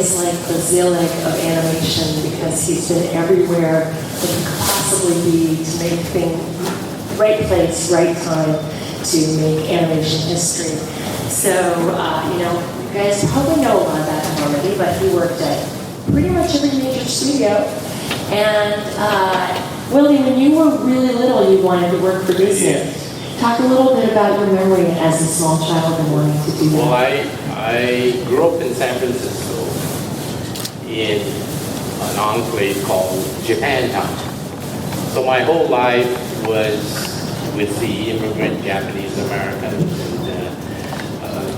is like the Zelig of animation because he's been everywhere that he could possibly be to make things right place, right time to make animation history. So, you guys probably know a lot about him already, but he worked at pretty much every major studio. And Willie, when you were really little, you wanted to work for Disney. Yes. Talk a little bit about your memory as a small child and wanting to do that. Well, I grew up in San Francisco in an enclave called Japantown. So my whole life was with the immigrant Japanese Americans and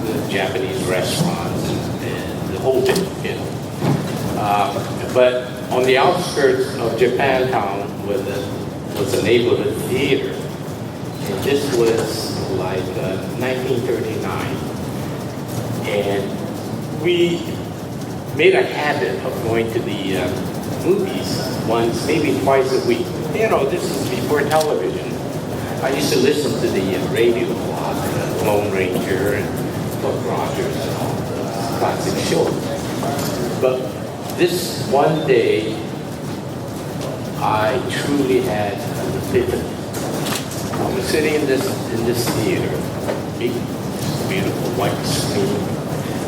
the Japanese restaurants and the whole bit, but on the outskirts of Japantown was a neighborhood theater. And this was like 1939. And we made a habit of going to the movies once, maybe twice a week. This is before television. I used to listen to the radio a lot, Lone Ranger and Buck Rogers and all the classic shows. But this one day, I truly had an epiphany. I was sitting in this theater, big, beautiful white screen,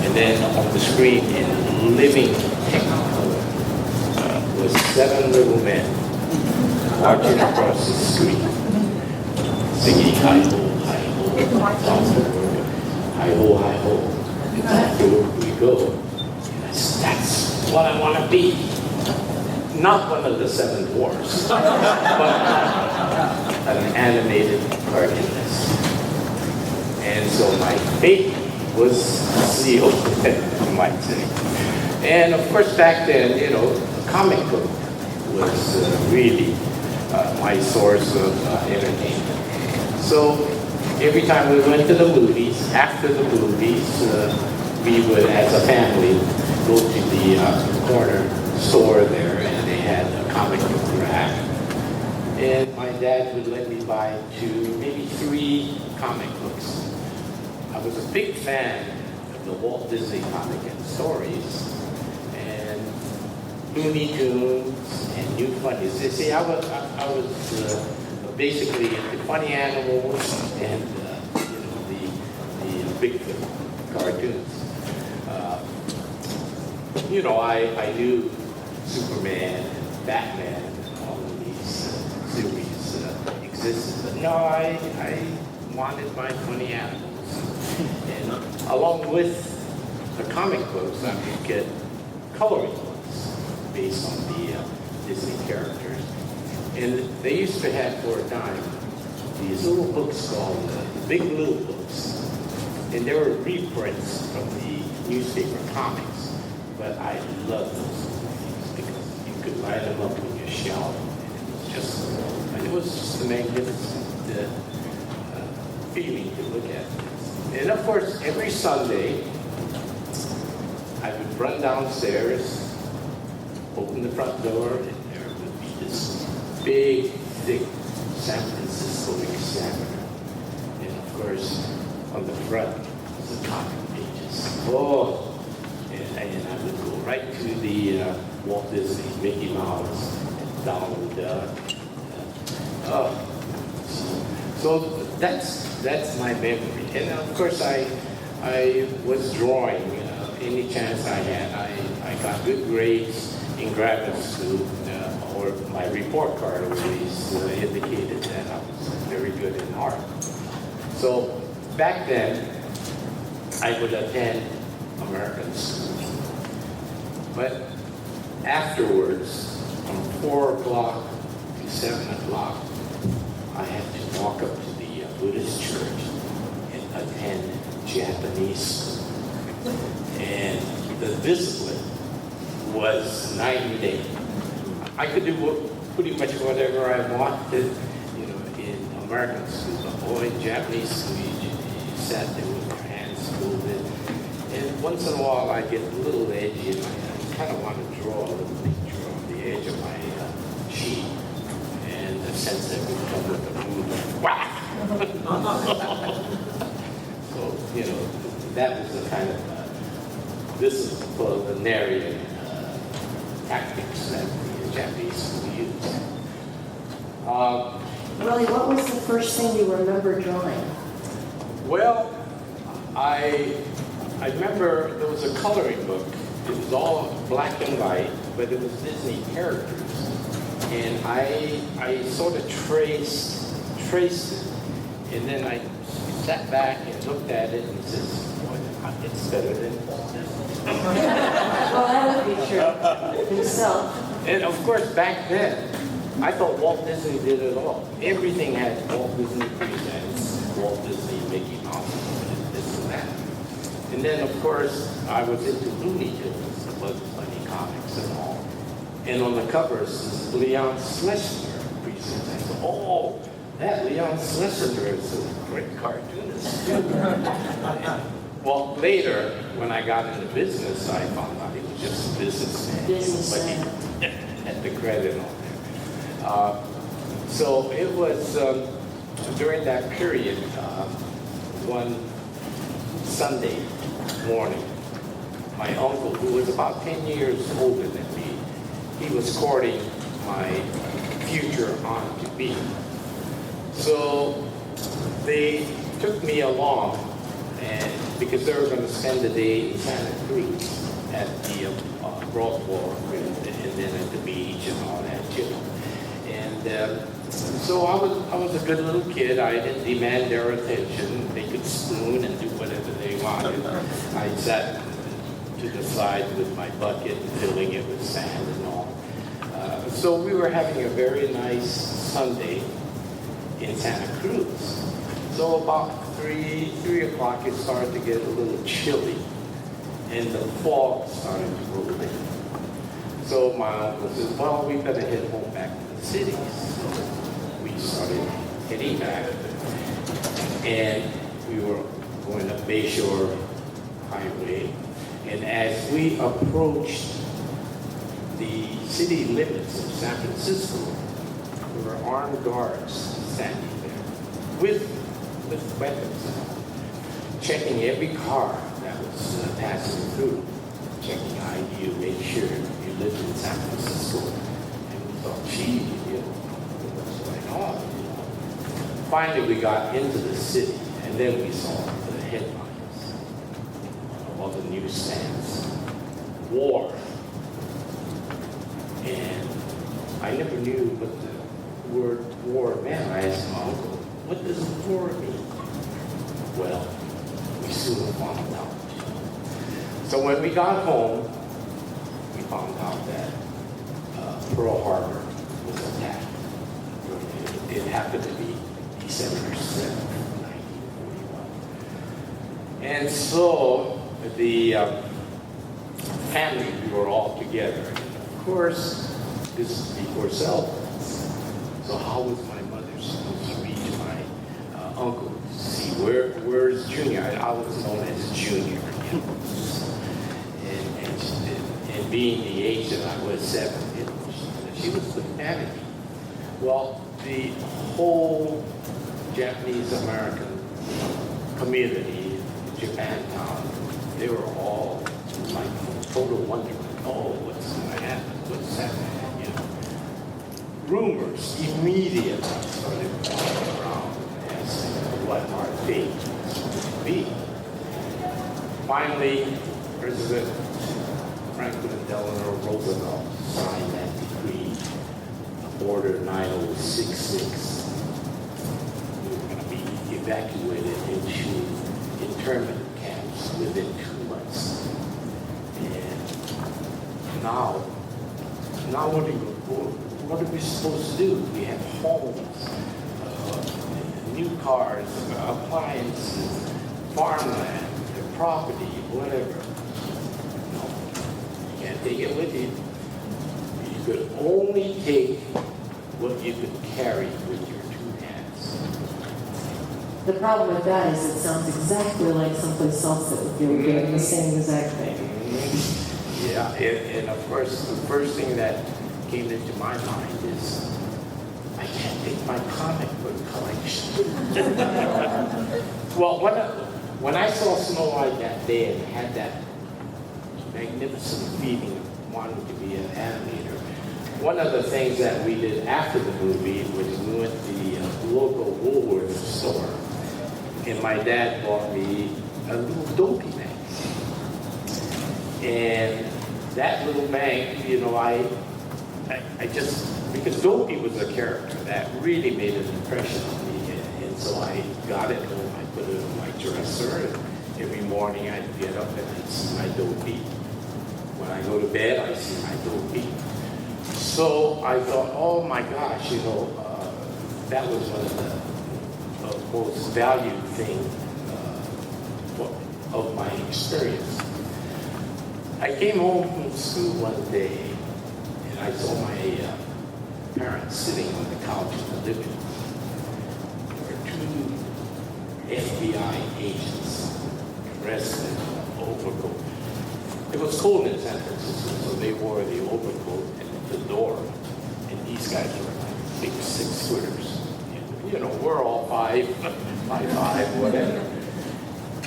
and then on the screen in living technicolor was 7 little men marching across the street, singing hi ho, hi ho, hi ho, hi ho. And after we go, that's what I want to be. Not one of the 7 dwarfs, but an animated cartoonist. And so my fate was sealed, you might say. And of course, back then, comic book was really my source of entertainment. So every time we went to the movies, after the movies, we would, as a family, go to the corner store there, and they had a comic book rack. And my dad would let me buy 2, maybe 3 comic books. I was a big fan of the Walt Disney comic and stories, and Looney Tunes and New Funnies. You see, I was basically into funny animals and the Bigfoot cartoons. I knew Superman and Batman and all of these series existed. But no, I wanted my funny animals. And along with the comic books, I would get coloring books based on the Disney characters. And they used to have, for a time, these little books called the Big Little Books. And they were reprints from the newspaper comics. But I loved those movies because you could line them up on your shelf. And it was just a magnificent feeling to look at. And of course, every Sunday, I would run downstairs, open the front door, and there would be this big, thick San Francisco Examiner. And of course, on the front was the comic pages. Oh! And I would go right to the Walt Disney, Mickey Mouse, and Donald Duck. So that's my memory. And of course, I was drawing any chance I had. I got good grades in graduate school, or my report card always indicated that I was very good in art. So back then, I would attend American school. But afterwards, from 4 o'clock to 7 o'clock, I had to walk up to the Buddhist church and attend Japanese school. And the discipline was night and day. I could do pretty much whatever I wanted, in American school. But boy, in Japanese school, you sat there with your hands folded. And once in a while, I get a little edgy, and I kind of want to draw a little picture on the edge of my sheet, and the sense that would come with a move, whack! So, that was the kind of this is culinary tactics that the Japanese will use. Willie, what was the first thing you remember drawing? Well, I remember there was a coloring book. It was all black and white, but it was Disney characters. And I sort of traced it. And then I sat back and looked at it and said, boy, it's better than Walt Disney. Well, that would be true. Himself. And of course, back then, I thought Walt Disney did it all. Everything had Walt Disney Presents, Walt Disney Mickey Mouse, and this and that. And then, of course, I was into Looney Tunes, the Bugs Bunny comics and all. And on the covers is Leon Schlesinger Presents. I thought, oh, that Leon Schlesinger is a great cartoonist. Well, later, when I got into business, I found out he was just a businessman. But he had the credit on there. So it was during that period, one Sunday morning, my uncle, who was about 10 years older than me, he was courting my future aunt-to-be. So they took me along, and because they were going to spend the day in Santa Cruz at the Broadwalk and then at the beach and all that, you know. And so I was a good little kid. I didn't demand their attention. They could spoon and do whatever they wanted. I sat to the side with my bucket, filling it with sand and all. So we were having a very nice Sunday in Santa Cruz. So about 3 o'clock, it started to get a little chilly, and the fog started to roll in. So my uncle says, well, we better head home back to the city. So we started heading back, and we were going up Bayshore Highway. And as we approached the city limits of San Francisco, there were armed guards standing there with weapons and all, checking every car that was passing through, checking ID to make sure you lived in San Francisco. And we thought, gee, you know, what's going on? You know? Finally, we got into the city, and then we saw the headlines of all the newsstands. War. And I never knew what the word war meant. I asked my uncle, what does war mean? Well, we soon found out. So when we got home, we found out that Pearl Harbor was attacked. It happened to be December 7th, 1941. And so the family, we were all together. And of course, this is before cell phones. So how was my mother supposed to reach my uncle to see where's Junior? I was known as Junior. You know? And being the age that I was 7, you know, she was the panicky. Well, the whole Japanese American community, Japantown, they were all like total wonderment. Oh, what's going to happen? What's happening? You know, rumors immediately started going around as what our fate would be. Finally, President Franklin Delano Roosevelt signed that decree, Order 9066. We were going to be evacuated into internment camps within 2 months. And now what are we supposed to do? We have homes, new cars, appliances, farmland, property, whatever. No, you can't take it with you. You could only take what you could carry with your 2 hands. The problem with that is it sounds exactly like someplace else that you were doing the same exact thing. Yeah, and of course, the first thing that came into my mind is, I can't take my comic book collection. Well, when I saw Snow White that day and had that magnificent feeling of wanting to be an animator. One of the things that we did after the movie was we went to the local Woolworth store, and my dad bought me a little dopey bank. And that little bank, you know, I just, because Dopey was a character that really made an impression on me, and so I got it home, I put it on my dresser, and every morning I'd get up and I'd see my Dopey. When I go to bed, I see my Dopey. So I thought, oh my gosh, you know, that was one of the most valued things of my experience. I came home from school one day, and I saw my parents sitting on the couch in the living room. There were two FBI agents dressed in an overcoat. It was cold in San Francisco, so they wore the overcoat and the fedora. And these guys were like big 6-footers. And, you know, we're all 5'5", whatever.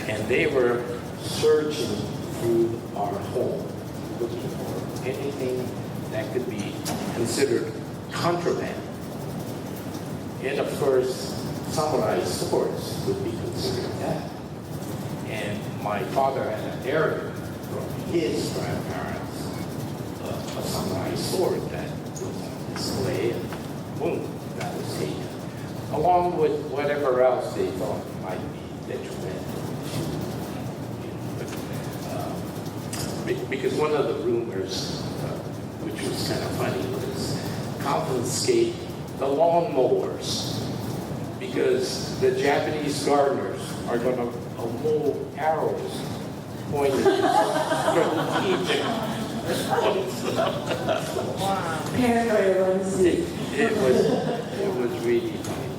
And they were searching through our home, looking for anything that could be considered contraband. And of course, samurai swords would be considered that. And my father had an heirloom from his grandparents, a samurai sword that was on display, and boom, that was taken. Along with whatever else they thought might be detrimental. Because one of the rumors, which was kind of funny, was confiscate the lawnmowers because the Japanese gardeners are going to mow arrows pointed strategic points. Paranoid runs deep. It was really funny.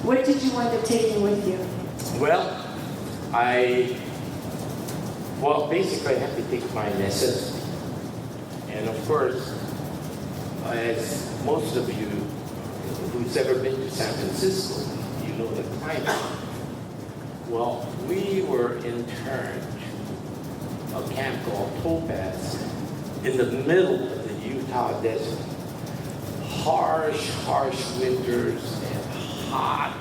What did you wind up taking with you? Well, basically I had to take my necessity. And of course, as most of you who's ever been to San Francisco, you know the climate. Well, we were interned a camp called Topaz in the middle of the Utah desert. Harsh winters and hot,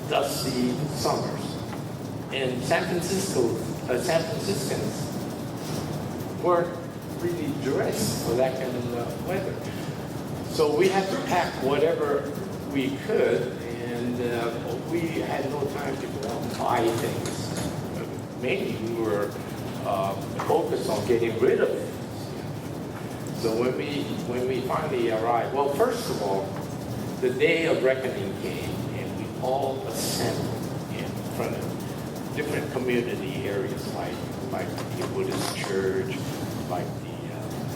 dusty summers. And San Franciscans weren't really dressed for that kind of weather. So we had to pack whatever we could, and we had no time to go out and buy things. Mainly we were focused on getting rid of it. So when we finally arrived, well, first of all, the day of reckoning came, and we all assembled in front of different community areas, like the Buddhist church, like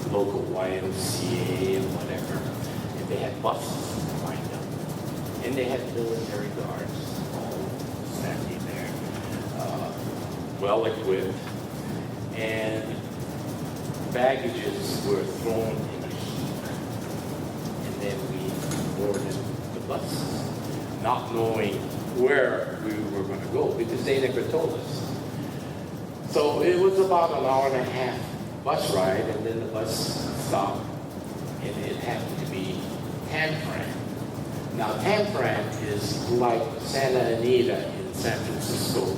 the local YMCA and whatever. And they had buses lined up, and they had military guards all standing there, well equipped, and baggages were thrown in a heap, and then we boarded the buses, not knowing where we were going to go because they never told us. So it was about an hour and a half bus ride, and then the bus stopped, and it happened to be Tramp. Now Tramp is like Santa Anita in San Francisco,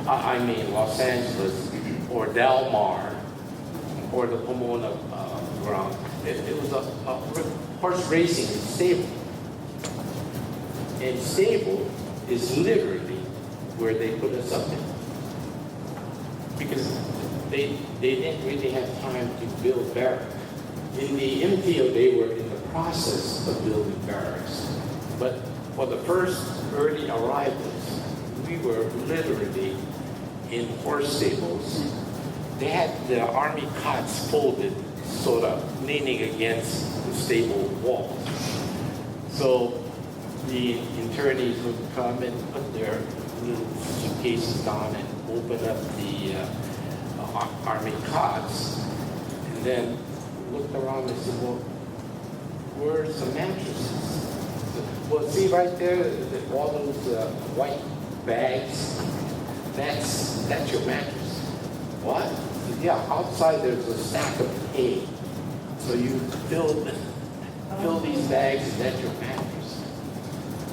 Los Angeles, or Del Mar, or the Pomona ground. It was a horse racing stable. And stable is literally where they put us up in. Because they didn't really have time to build barracks. In the infield, they were in the process of building barracks. But for the first early arrivals, we were literally in horse stables. They had the army cots folded, sort of leaning against the stable wall. So the internees would come and put their little suitcases down and open up the army cots, and then looked around and said, well, where's the mattresses? Well, see right there, all those white bags, that's your mattress. what? Yeah, outside there's a stack of hay. So you fill these bags and that's your mattress.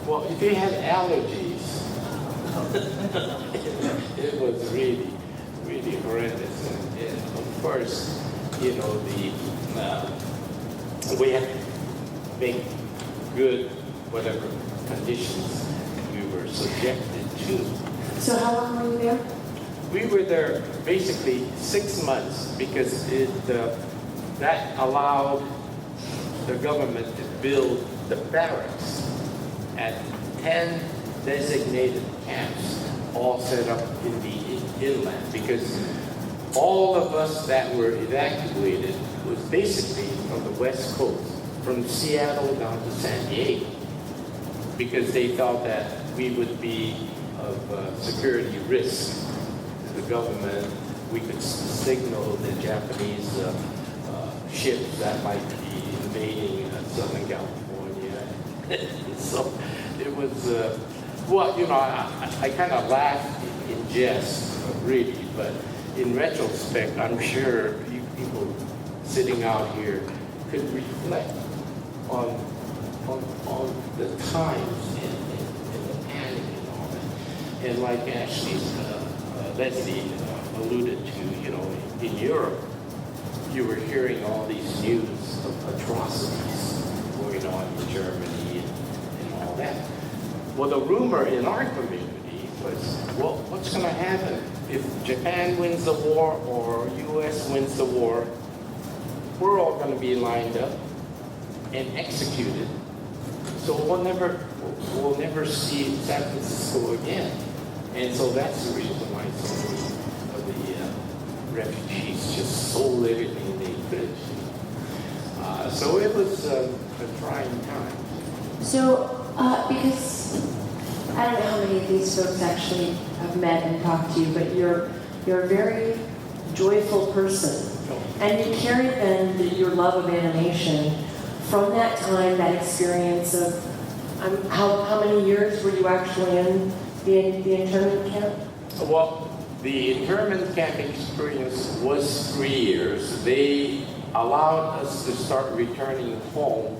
Well, if you had allergies, it was really, really horrendous. And of course, you know, we had to make good whatever conditions we were subjected to. So how long were you there? We were there basically 6 months because that allowed the government to build the barracks at 10 designated camps, all set up in the inland, because all of us that were evacuated was basically from the West Coast, from Seattle down to San Diego, because they thought that we would be of security risk to the government. We could signal the Japanese ships that might be invading Southern California. So it was, well, you know, I kind of laughed in jest, really, but in retrospect, I'm sure you people sitting out here could reflect on the times and the panic and all that. And like Ashley, Leslie alluded to, you know, in Europe, you were hearing all these news of atrocities going on in Germany and all that. Well, the rumor in our community was, well, what's going to happen if Japan wins the war or U.S. wins the war? We're all going to be lined up and executed. So we'll never see San Francisco again. And so that's the reason why so many of the refugees just sold everything they could. So it was a trying time. So, because I don't know how many of these folks actually have met and talked to you, but you're a very joyful person. And you carry then your love of animation from that time, that experience of, how many years were you actually in the internment camp? Well, the internment camp experience was 3 years. They allowed us to start returning home.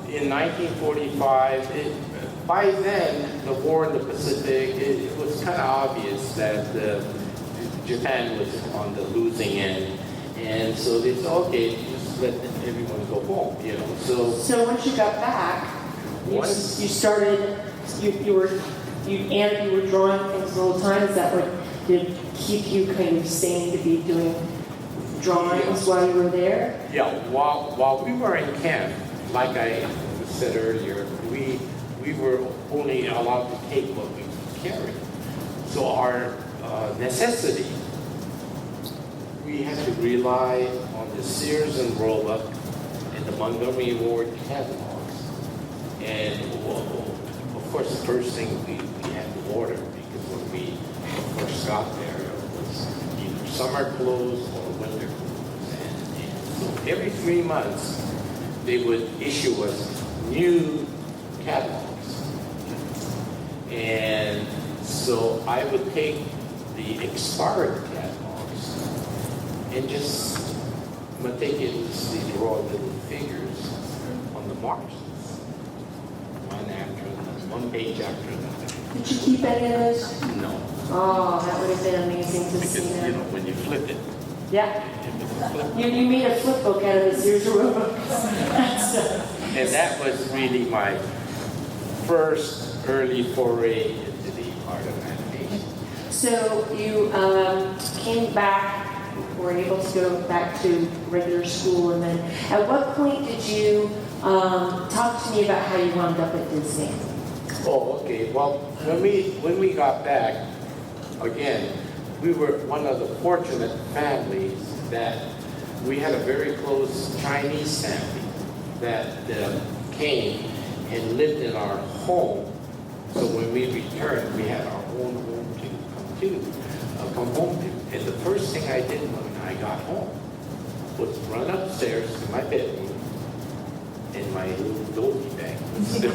In 1945, by then, the war in the Pacific, it was kind of obvious that Japan was on the losing end. And so they said, okay, just let everyone go home, you know. So once you got back, you started, you were drawing things the whole time. Is that what did keep you kind of sane to be doing drawings while you were there? Yeah, while we were in camp, like I said earlier, we were only allowed to take what we could carry. So our necessity, we had to rely on the Sears and Roebuck and the Montgomery Ward catalogs. And of course, the first thing we had to order, because when we first got there, it was either summer clothes or winter clothes. And so every 3 months, they would issue us new catalogs. And so I would take the expired catalogs and just meticulously draw little figures on the margins, one after another, one page after another. Did you keep any of those? No. Oh, that would have been amazing to Because, see that. you know, when you flip it, Yeah. You made a flip book out of the Sears Roebuck. and that was really my first early foray into the art of animation. So you came back, were able to go back to regular school, and then at what point did you talk to me about how you wound up at Disney? Oh, okay. Well, when we got back, again, we were one of the fortunate families that we had a very close Chinese family that came and lived in our home. So when we returned, we had our own home to come home to. And the first thing I did when I got home was run upstairs to my bedroom, and my little doggy bag was still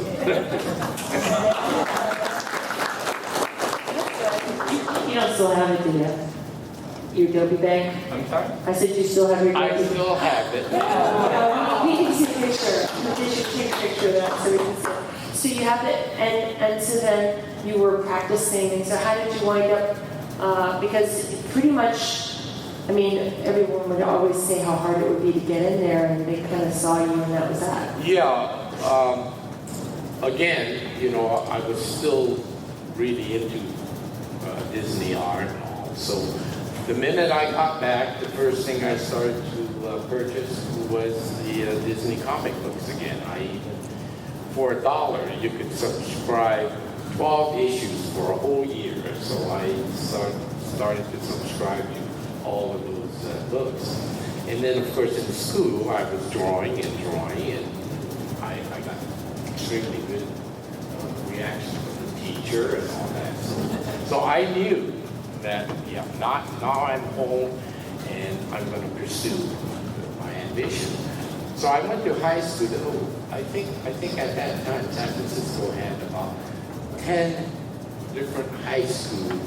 You don't still have it, do you? Your Adobe bank? I'm sorry? I said you still have your I Adobe still have it. We can see a picture. We should take a picture of that so we can see. So you have it, and so then you were practicing, and so how did you wind up, because pretty much, I mean, everyone would always say how hard it would be to get in there, and they kind of saw you and that was that. Yeah. Again, you know, I was still really into Disney art and all. So the minute I got back, the first thing I started to purchase was the Disney comic books again. For $1, you could subscribe 12 issues for a whole year. So I started to subscribe to all of those books. And then, of course, in school, I was drawing, and I got extremely good reaction from the teacher and all that. So I knew that, yeah, now I'm home, and I'm going to pursue my ambition. So I went to high school. I think at that time, San Francisco had about 10 different high schools,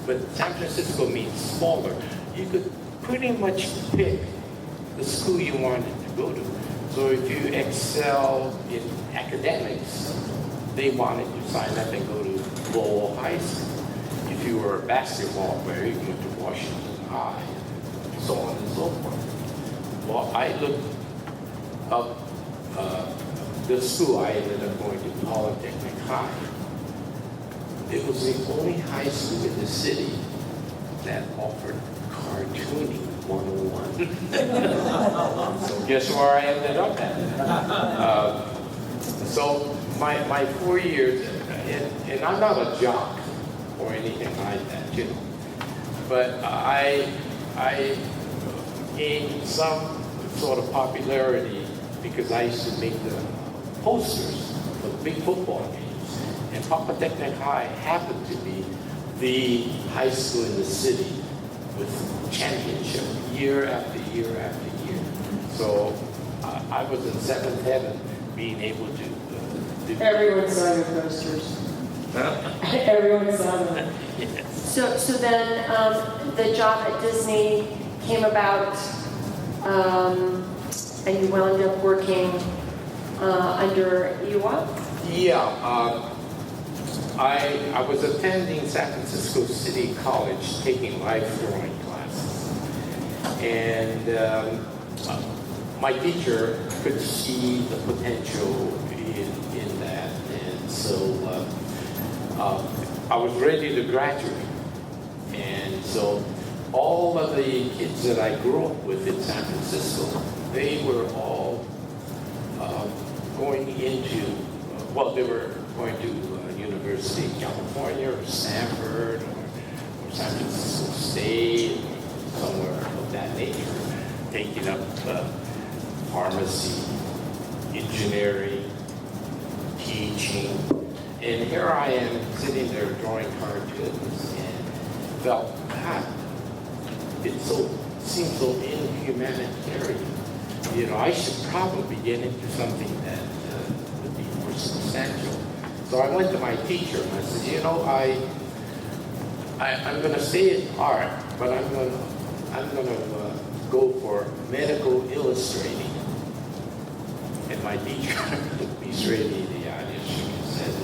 but San Francisco means smaller. You could pretty much pick the school you wanted to go to. So if you excel in academics, they wanted you to sign up and go to Lowell High School. If you were a basketball player, you went to Washington High, and so on and so forth. Well, I looked up the school. I ended up going to Polytechnic High. It was the only high school in the city that offered cartooning 101. So guess where I ended up at? So my 4 years, and I'm not a jock or anything like that, you know, but I gained some sort of popularity because I used to make the posters for the big football games. And Polytechnic High happened to be the high school in the city with championship year after year after year. So I was in seventh heaven being able to do. Everyone saw your posters. Everyone saw them. Yes. So then the job at Disney came about, and you wound up working under Iwa? Yeah. I was attending San Francisco City College taking life drawing classes. And my teacher could see the potential in that. And so I was ready to graduate. And so all of the kids that I grew up with in San Francisco, they were all going into, they were going to University of California or Stanford or San Francisco State or somewhere of that nature, taking up pharmacy, engineering, teaching. And here I am sitting there drawing cartoons and felt, God, it seems so inhumanitarian. You know, I should probably get into something that would be more substantial. So I went to my teacher and I said, you know, I'm going to stay in art, but I'm going to go for medical illustrating. And my teacher looked me straight in the eye and she said,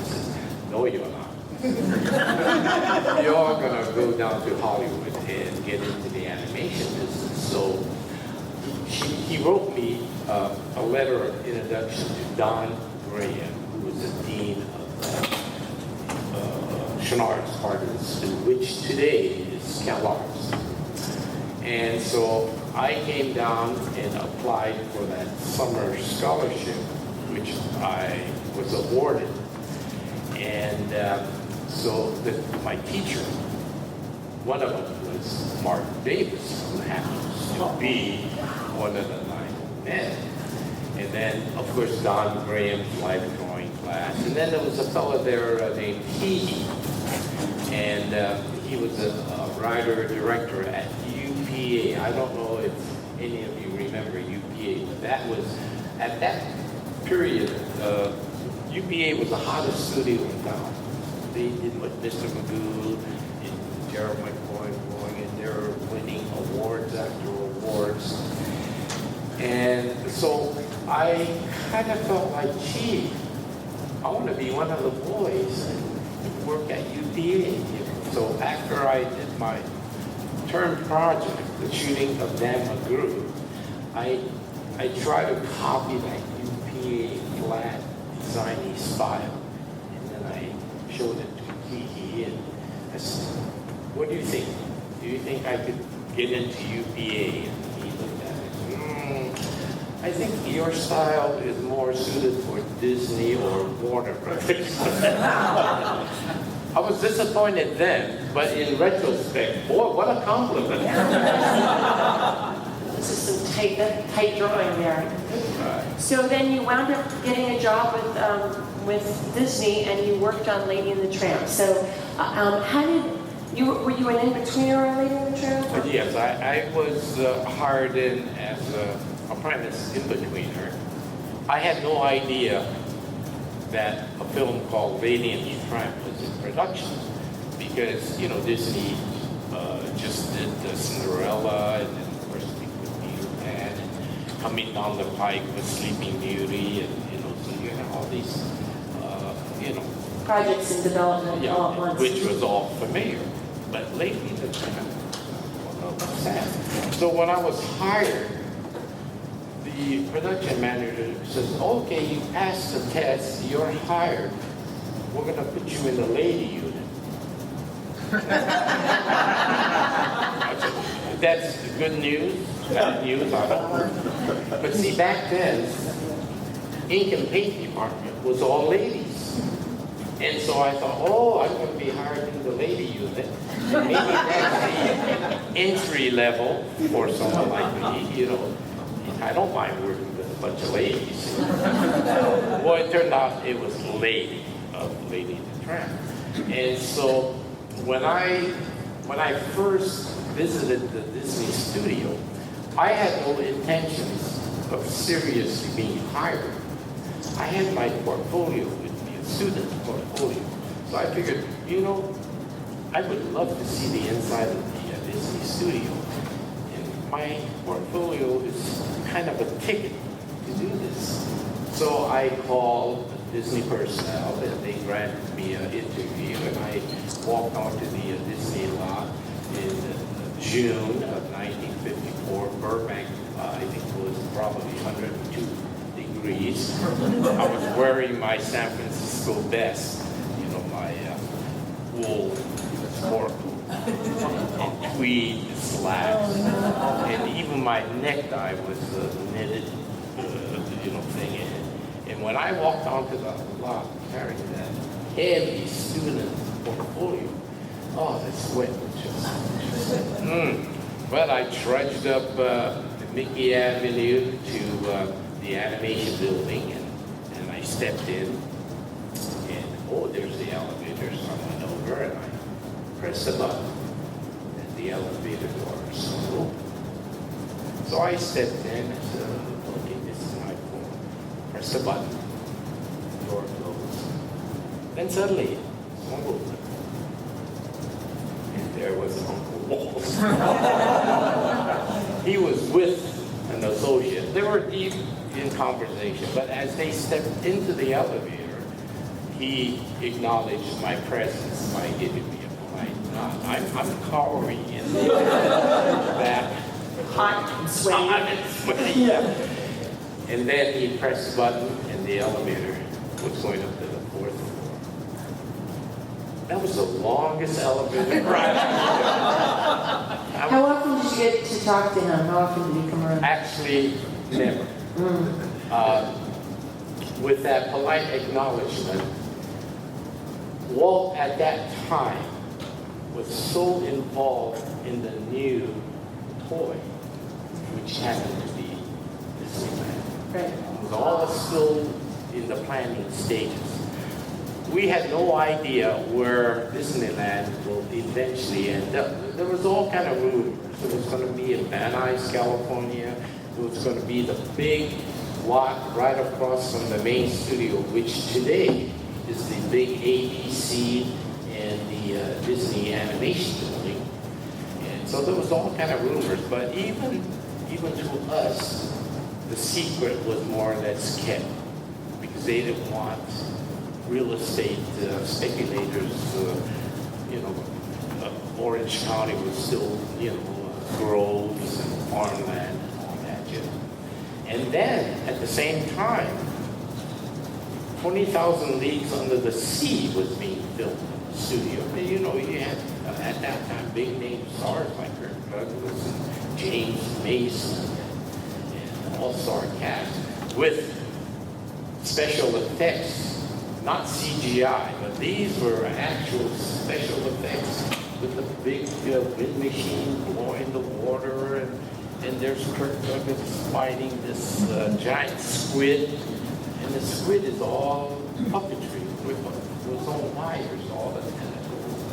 no, you're not. You're going to go down to Hollywood and get into the animation business. So he wrote me a letter of introduction to Don Graham, who was the dean of Chenard's Art Institute, which today is CalArts. And so I came down and applied for that summer scholarship, which I was awarded. And so my teacher, one of them was Mark Davis, who happens to be one of the 9 men. And then, of course, Don Graham's life drawing class. And then there was a fellow there named Hee. And he was a writer-director at UPA. I don't know if any of you remember UPA, but that was, at that period, UPA was the hottest studio in town. They did what Mr. Magoo and Gerald McCoy going, and they're winning awards after awards. And so I kind of felt like, gee, I want to be one of the boys and work at UPA. So after I did my term project, the shooting of Gamma Group, I tried to copy that UPA flat designy style, and then I showed it to Kiki, and I said, what do you think? Do you think I could get into UPA? And he looked at it. I think your style is more suited for Disney or Warner Brothers. I was disappointed then, but in retrospect, boy, what a compliment. This is some tight drawing there. Right. So then you wound up getting a job with Disney, and you worked on Lady and the Tramp. So how did were you an in-betweener on Lady and the Tramp? Yes, I was hired in as an apprentice in-betweener. I had no idea that a film called Lady and the Tramp was in production, because Disney just did the Cinderella, and then of course we put Peter Pan, and coming down the pike with Sleeping Beauty, and so you had all these Projects in development all at once. which was all familiar. But Lady and the Tramp, what's that? So when I was hired, the production manager says, okay, you passed the test, you're hired. We're going to put you in the lady unit. I said, that's good news, bad news, I don't know. But see, back then, ink and paint department was all ladies. And so I thought, oh, I'm going to be hired in the lady unit. Maybe that's the entry level for someone like me, I don't mind working with a bunch of ladies. Well, it turned out it was Lady of Lady and the Tramp. And so when I first visited the Disney studio, I had no intentions of seriously being hired. I had my portfolio with me, a student portfolio. So I figured, I would love to see the inside of the Disney studio. And my portfolio is kind of a ticket to do this. So I called Disney personnel, and they granted me an interview, and I walked onto the Disney lot in June of 1954. Burbank, I think it was probably 102 degrees. I was wearing my San Francisco best, my wool sport and tweed slacks, and even my necktie was knitted, thing. And when I walked onto the lot carrying that heavy student portfolio, the sweat was just. Well, I trudged up Mickey Avenue to the animation building, and I stepped in, and there's the elevator. So I went over and I pressed the button, and the elevator doors opened. So I stepped in and said, okay, this is my phone. Press the button, door closed. Then suddenly, someone opened. And there was Uncle Walt. He was with an associate. They were deep in conversation, but as they stepped into the elevator, he acknowledged my presence by giving me a polite nod. I'm cowering in the back. Hot and sweaty. Yeah. And then he pressed the button, and the elevator was going up to the 4th floor. That was the longest elevator ride. How often did you get to talk to him? How often did he come around? Actually, never. With that polite acknowledgement, Walt at that time was so involved in the new toy, which happened to be Disneyland. Right. It was all still in the planning stages. We had no idea where Disneyland will eventually end up. There was all kind of rumors. It was going to be in Van Nuys, California. It was going to be the big lot right across from the main studio, which today is the big ABC and the Disney animation building. And so there was all kind of rumors, but even to us, the secret was more or less kept because they didn't want real estate speculators. Orange County was still, groves and farmland and all that, And then at the same time, 20,000 Leagues Under the Sea was being filmed in the studio. And, you had at that time big name stars like Kirk Douglas and James Mason and all-star cast with special effects, not CGI, but these were actual special effects with the big wind machine blowing the water, and there's Kirk Douglas fighting this giant squid, and the squid is all puppetry with own wires, all the tentacles.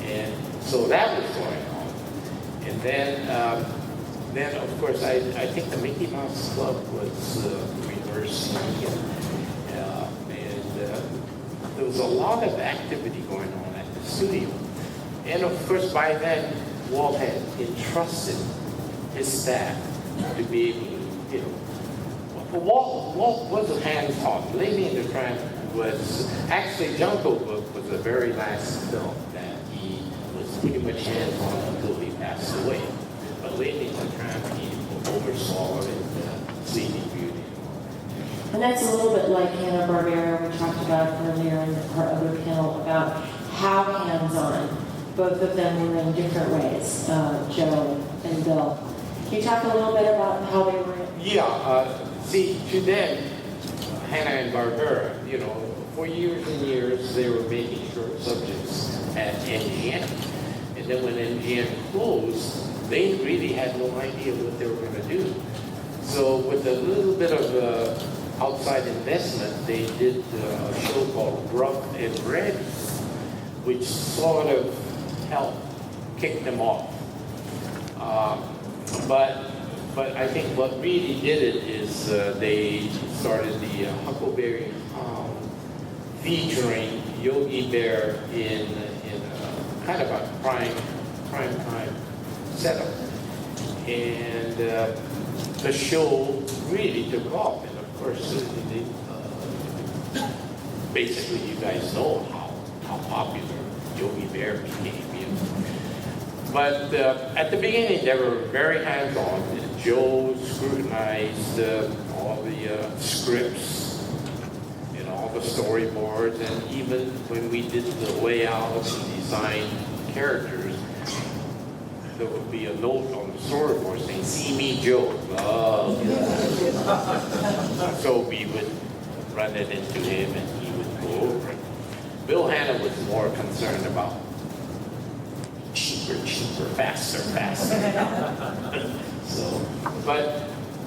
And so that was going on. And then of course, I think the Mickey Mouse Club was rehearsing, and there was a lot of activity going on at the studio. And of course, by then, Walt had entrusted his staff to be able to, Walt was hands-on. Lady and the Tramp was, actually Jungle Book was the very last film that he was pretty much hands-on until he passed away. But Lady and the Tramp, he oversaw it in Sleeping Beauty. And that's a little bit like Hanna Barbera we talked about earlier in our other panel about how hands-on both of them were in different ways, Joe and Bill. Can you talk a little bit about how they were? See, to them, Hanna and Barbera, for years and years they were making short subjects at MGM. And then when MGM closed, they really had no idea what they were going to do. So with a little bit of outside investment, they did a show called Rough and Ready, which sort of helped kick them off. But I think what really did it is they started the Huckleberry Hound featuring Yogi Bear in a kind of a prime time setup. And the show really took off. And of course, basically you guys know how popular Yogi Bear became. But at the beginning, they were very hands-on. Joe scrutinized all the scripts and all the storyboards, and even when we did the layouts and design characters, there would be a note on the storyboard saying, "See me, Joe." Oh, yeah. So we would run it into him, and he would go over it. Bill Hanna was more concerned about cheaper, faster. So,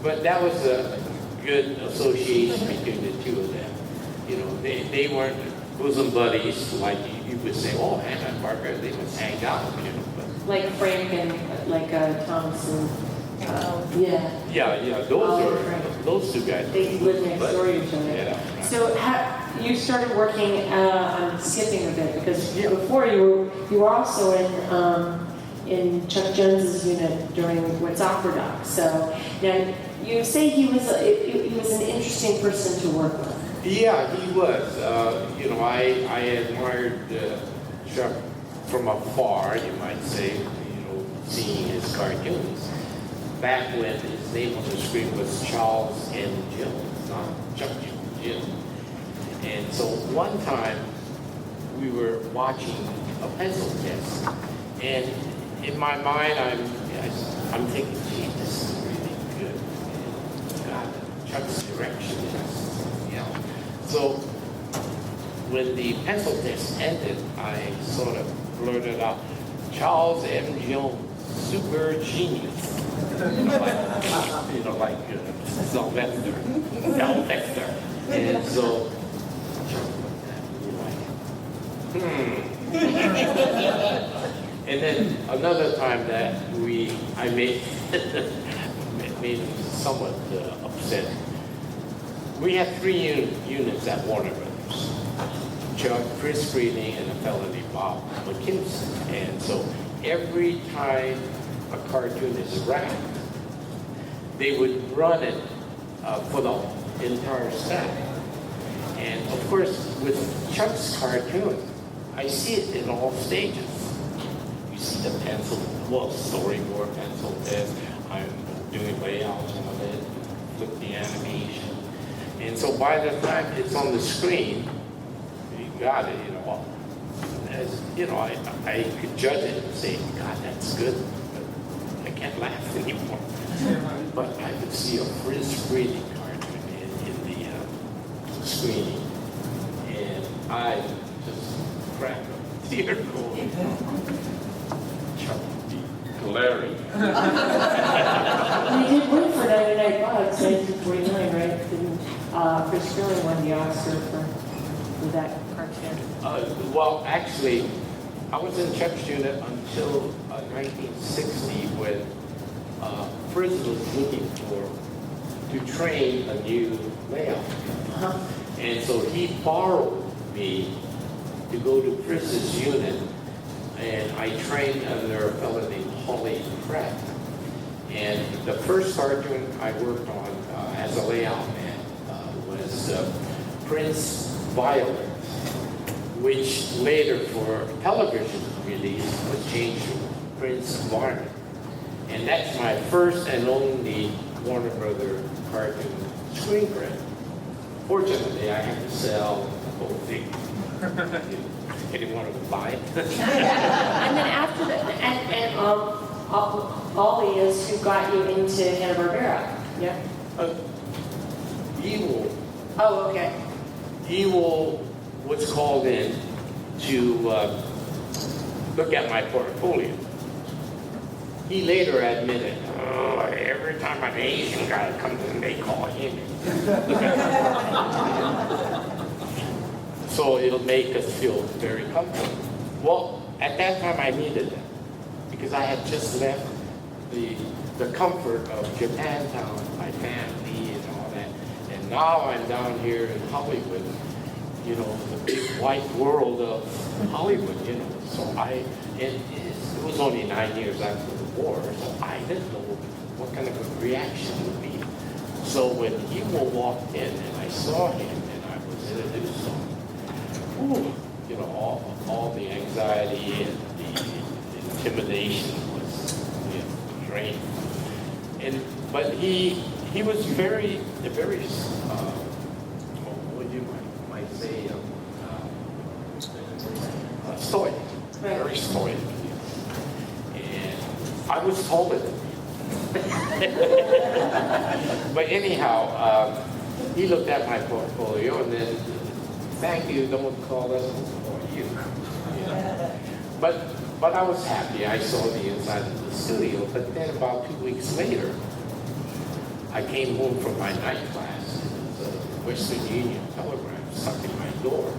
but that was a good association between the two of them. They weren't bosom buddies like you would say. Oh, Hanna and Barbera, they must hang out, But like Frank and like Thompson. Yeah. Those two guys. They lived next door to each other. Yeah. So you started working. I'm skipping a bit because before you were also in Chuck Jones's unit during What's Opera Doc. So now you say he was an interesting person to work with. Yeah, he was. I admired Chuck from afar, you might say. Seeing his cartoons. Back when his name on the screen was Charles M. Jones, not Chuck Jones. And so one time we were watching a pencil test, and in my mind I'm thinking, gee, this is really good. God, Chuck's direction is, So when the pencil test ended, I sort of blurted out, Charles M. Jones, super genius. like Sylvester. And so, And then another time that I made him somewhat upset. We had 3 units at Warner Brothers. Chuck, Chris Freeling, and a fellow named Bob McKimson. And so every time a cartoon is wrapped, they would run it for the entire staff. And of course, with Chuck's cartoon, I see it in all stages. You see the pencil, well, storyboard pencil test, I'm doing layouts on it, flip the animation. And so by the time it's on the screen, you got it, you know. As, you know, I could judge it and say, God, that's good, but I can't laugh anymore. But I could see a freeze-breathing cartoon in the screening, and I just cracked a tear going, Chuck glaring. You did win for 99 bucks, 1949, right? Didn't Chris Gilliam won the Oscar for that cartoon? Well, actually, I was in Chuck's unit until 1960 when Fritz was looking to train a new layout. And so he borrowed me to go to Fritz's unit, and I trained under a fellow named Holly Pratt. And the first cartoon I worked on as a layout man was Prince Violet, which later for television release was changed to Prince Varnum. And that's my first and only Warner Brother cartoon screen print. Fortunately, I had to sell the whole thing. Anyone to buy it? And then after that, and Ollie is who got you into Hanna Barbera. Yeah. Ewell. Oh, okay. Ewell was called in to look at my portfolio. He later admitted, every time an Asian guy comes in, they call him. So it'll make us feel very comfortable. Well, at that time I needed that because I had just left the comfort of Japantown, my family and all that. And now I'm down here in Hollywood, you know, the big white world of Hollywood, you know. So it was only 9 years after the war, so I didn't know what kind of a reaction would be. So when Ewell walked in and I saw him and I was introduced to him, you know, all the anxiety and the intimidation was, you know, drained. But he was very what you might say, stoic, very stoic. And I was taller than him. But anyhow, he looked at my portfolio and then, thank you, don't call us for you. But I was happy. I saw the inside of the studio. But then about 2 weeks later, I came home from my night class. It was a Western Union telegram stuck in my door.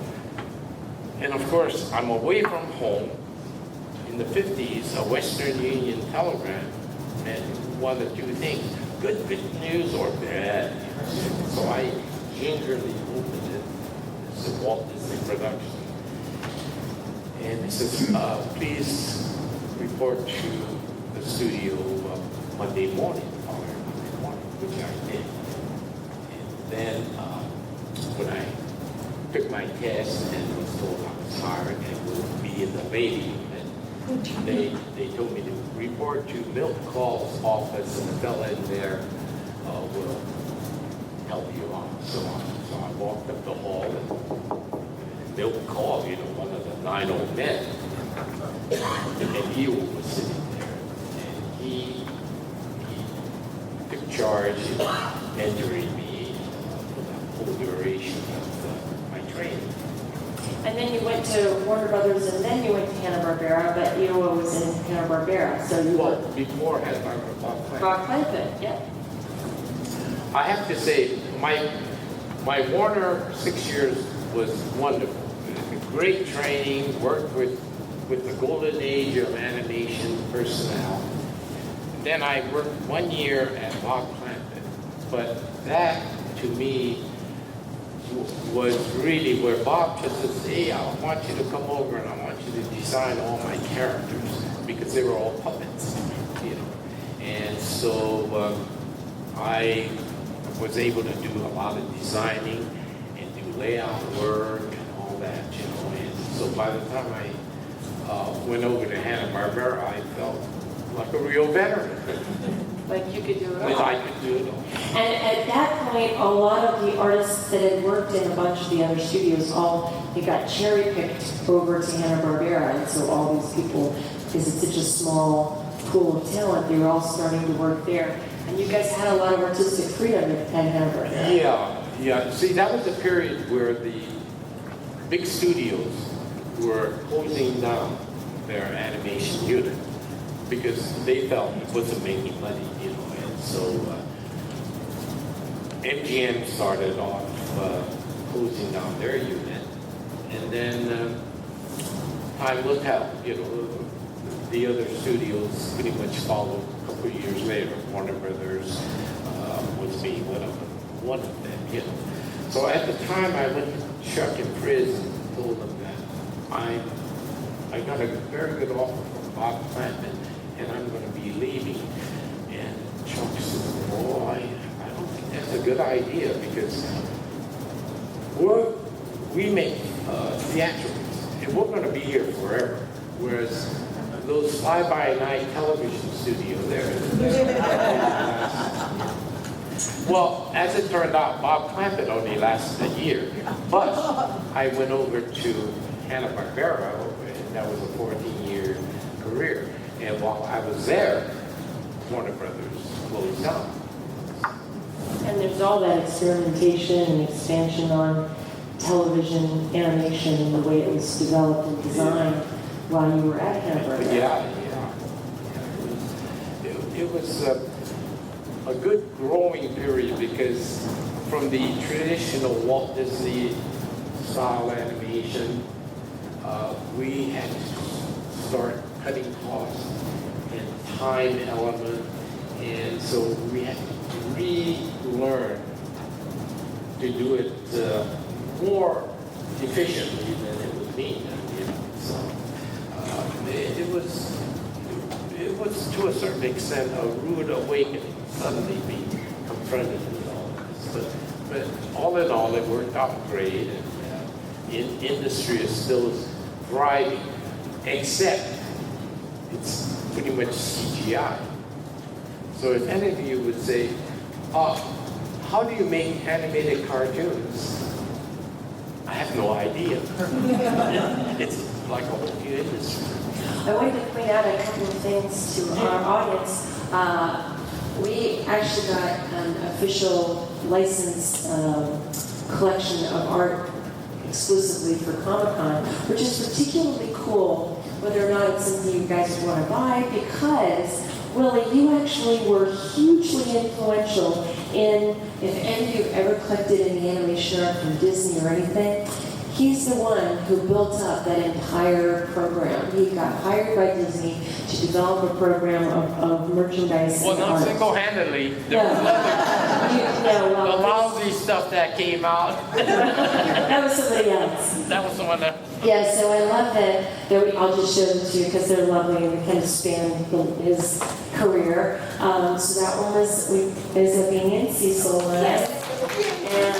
And of course, I'm away from home. In the 50s, a Western Union telegram meant one of two things, good news or bad news. So I gingerly opened it. It's a Walt Disney production. And it says, please report to the studio Monday morning, following Monday morning, which I did. And then when I took my test and was told I was hired and would be in the lady unit, they told me to report to Milt Call's office, and the fella in there will help you out. So I walked up the hall, and Milt Call, you know, one of the 9 old men, and Ewell was sitting there, and he took charge in mentoring me for the whole duration of my training. And then you went to Warner Brothers, and then you went to Hanna Barbera, but Ewell was in Hanna Barbera, so you Well, before Hanna Barbera, Bob Clampett. Bob Clampett, yeah. I have to say, my Warner 6 years was wonderful. Great training, worked with the golden age of animation personnel. Then I worked 1 year at Bob Clampett, but that to me was really where Bob and says, hey, I want you to come over and I want you to design all my characters because they were all puppets, you know. And so I was able to do a lot of designing and do layout work and all that, you know. And so by the time I went over to Hanna Barbera, I felt like a real veteran. Like you could do it all. I could do it all. And at that point, a lot of the artists that had worked in a bunch of the other studios, they got cherry-picked over to Hanna Barbera, and so all these people, because it's such a small pool of talent, they were all starting to work there. And you guys had a lot of artistic freedom at Hanna Barbera. Yeah. See, that was a period where the big studios were closing down their animation unit because they felt it wasn't making money, you know. And so MGM started off closing down their unit, and then time will tell, you know. The other studios pretty much followed a couple of years later. Warner Brothers was being one of them, you know. So at the time, I went to Chuck and Frizz and told them that I got a very good offer from Bob Clampett, and I'm going to be leaving. And Chuck said, "Oh, I don't think that's a good idea because we make theatricals, and we're going to be here forever. Whereas those fly-by-night television studios there." Well, as it turned out, Bob Clampett only lasted a year. But I went over to Hanna Barbera, and that was a 14-year career. And while I was there, Warner Brothers closed down. And there's all that experimentation and expansion on television animation and the way it was developed and designed while you were at Hanna Barbera. Yeah. It was a good growing period because from the traditional Walt Disney style animation, we had to start cutting costs and time element, and so we had to relearn to do it more efficiently than it was being done, you know. So it was to a certain extent a rude awakening, suddenly being confronted with all this. But all in all, it worked out great, and industry is still thriving, except it's pretty much CGI. So if any of you would say, how do you make animated cartoons? I have no idea. It's like a whole new industry. I wanted to point out a couple of things to our audience. We actually got an official licensed collection of art exclusively for Comic-Con, which is particularly cool, whether or not it's something you guys want to buy, because, Willie, you actually were hugely influential in, if any of you have ever collected any animation art from Disney or anything, he's the one who built up that entire program. He got hired by Disney to develop a program of merchandise. Well, not art. Single-handedly. No. The lousy stuff that came out. That was somebody else. That was someone else. Yeah, so I love that I'll just show them to you because they're lovely and they kind of span his career. So that one is a Beanie and Cecil one. And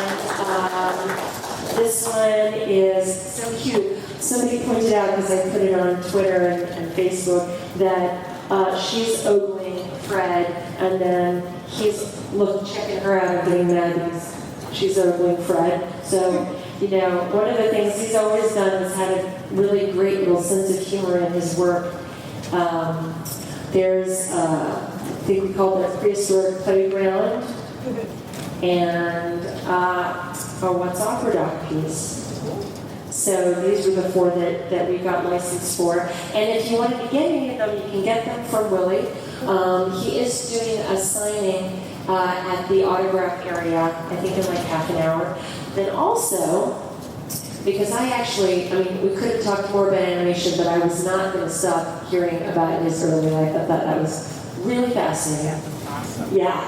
this one is so cute. Somebody pointed out, because I put it on Twitter and Facebook, that she's ogling Fred, and then he's checking her out and getting mad because she's ogling Fred. So, one of the things he's always done is had a really great little sense of humor in his work. There's, I think we call it a prehistoric playground, and a What's Opera Doc piece. So these were the four that we got licensed for. And if you wanted to get any of them, you can get them from Willie. He is doing a signing at the autograph area, I think in like half an hour. Then also, because we could have talked more about animation, but I was not going to stop hearing about his early life. I thought that was really fascinating. Awesome. Yeah,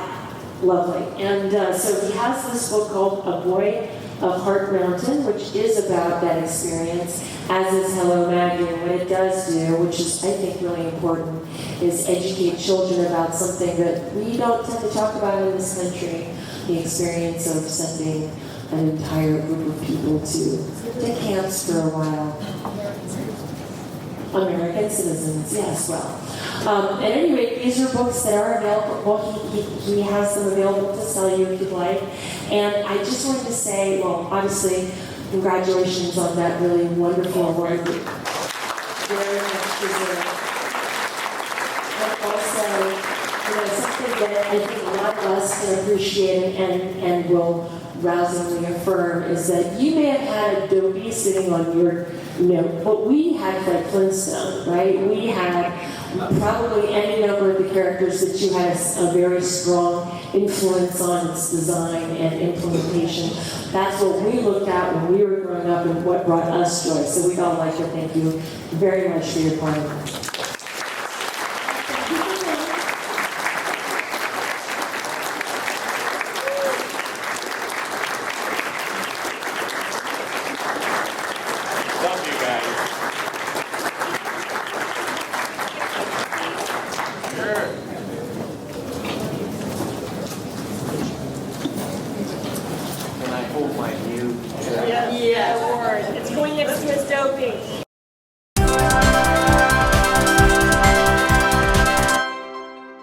lovely. And so he has this book called A Boy of Heart Mountain, which is about that experience, as is Hello Maggie. And what it does do, which is, I think, really important, is educate children about something that we don't tend to talk about in this country, the experience of sending an entire group of people to camps for a while. American citizens, yes, well. At any rate, these are books that are available. Well, he has them available to sell you if you'd like. And I just wanted to say, well, obviously, congratulations on that really wonderful award. Very much deserved. And also, something that I think a lot of us can appreciate and will rousingly affirm is that you may have had Adobe sitting on your, but we had Fred Flintstone, right? We had probably any number of the characters that you had a very strong influence on its design and implementation. That's what we looked at when we were growing up and what brought us joy. So we'd all like to thank you very much for your time. Yeah, award. It's going next to Adobe.